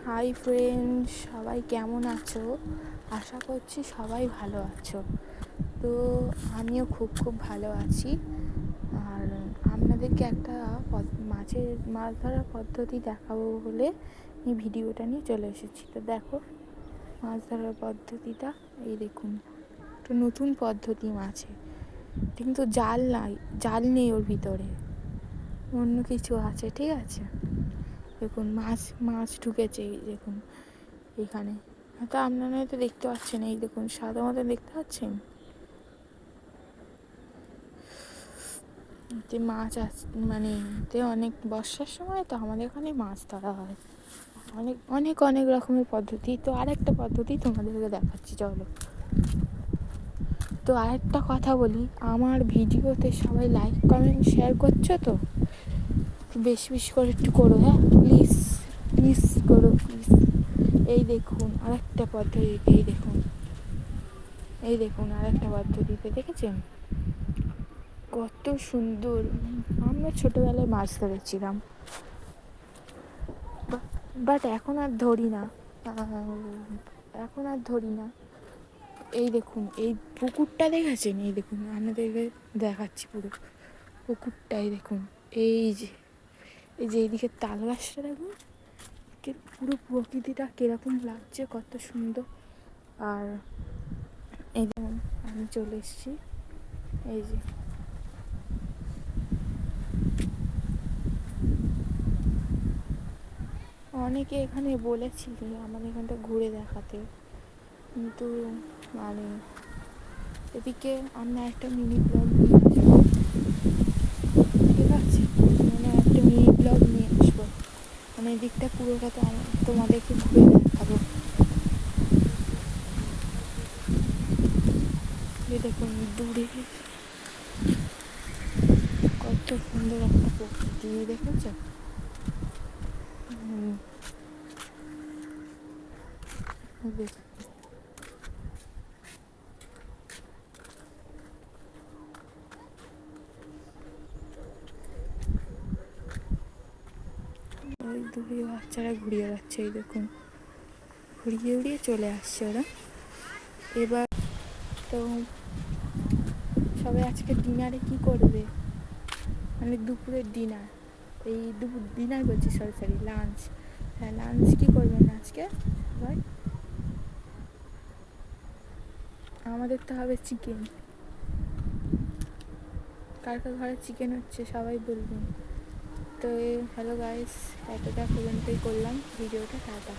Hi friends, সবাই কেমন আছো? আশা করছি সবাই ভালো আছো। তো আমিও খুব ভালো আছি। আর আপনাদেরকে একটা মাছ ধরার পদ্ধতি দেখাবো বলে এই ভিডিওটা নিয়ে চলে এসেছি। তো দেখো মাছ ধরার পদ্ধতিটা, এই দেখুন একটা নতুন পদ্ধতি মাছে, কিন্তু জাল নেই ওর ভিতরে, অন্য কিছু আছে। ঠিক আছে, দেখুন মাছ ঢুকেছে, এই দেখুন এখানে। হয়তো আপনারা হয়তো দেখতে পাচ্ছেন, এই দেখুন সাদা মতো দেখতে পাচ্ছেন যে মাছ আছে, মানে অনেক বর্ষার সময় তো আমাদের এখানে মাছ ধরা হয়। অনেক অনেক অনেক রকমের পদ্ধতি। তো আরেকটা পদ্ধতি তোমাদেরকে দেখাচ্ছি, চলো। তো আরেকটা কথা বলি, আমার ভিডিওতে সবাই লাইক কমেন্ট শেয়ার করছো তো, বেশি বেশি করে একটু করো, হ্যাঁ প্লিজ প্লিজ করো প্লিজ। এই দেখুন আরেকটা পদ্ধতি, এই দেখুন আরেকটা পদ্ধতিতে, দেখেছেন কত সুন্দর? আমরা ছোটোবেলায় মাছ ধরেছিলাম, বাট এখন আর ধরি না, এই দেখুন এই পুকুরটা দেখেছেন? এই দেখুন আপনাদেরকে দেখাচ্ছি পুরো পুকুরটাই দেখুন। এইদিকে তাল গাছটা দেখুন, পুরো প্রকৃতিটা কিরকম লাগছে, কত সুন্দর। আর এই যেমন আমি চলে এসেছি, এই যে অনেকে এখানে বলেছিল আমাদের এখানটা ঘুরে দেখাতে, কিন্তু মানে এদিকে আমরা একটা মিনি ব্লগ নিয়ে আসবো, ঠিক আছে? মানে একটা মিনি ব্লগ নিয়ে আসবো, মানে এদিকটা পুরোটা তো তোমাদেরকে ঘুরে দেখাবো। দেখুন দূরে কত সুন্দর একটা প্রকৃতি, দেখেছ? ওই দূরে বাচ্চারা ঘুরিয়ে বেড়াচ্ছে, এই দেখুন ঘুরিয়ে উড়িয়ে চলে আসছে ওরা। এবার তো সবাই আজকে ডিনারে কি করবে, মানে দুপুরের ডিনার, এই দুপুর ডিনার বলছি, সরি লাঞ্চ। হ্যাঁ, লাঞ্চ কী করবেন আজকে ভাই? আমাদের তো হবে চিকেন। কার কার ঘরে চিকেন হচ্ছে সবাই বলবেন। তো হ্যালো গাইস, এতটা পর্যন্তই করলাম ভিডিওটা, টাটা।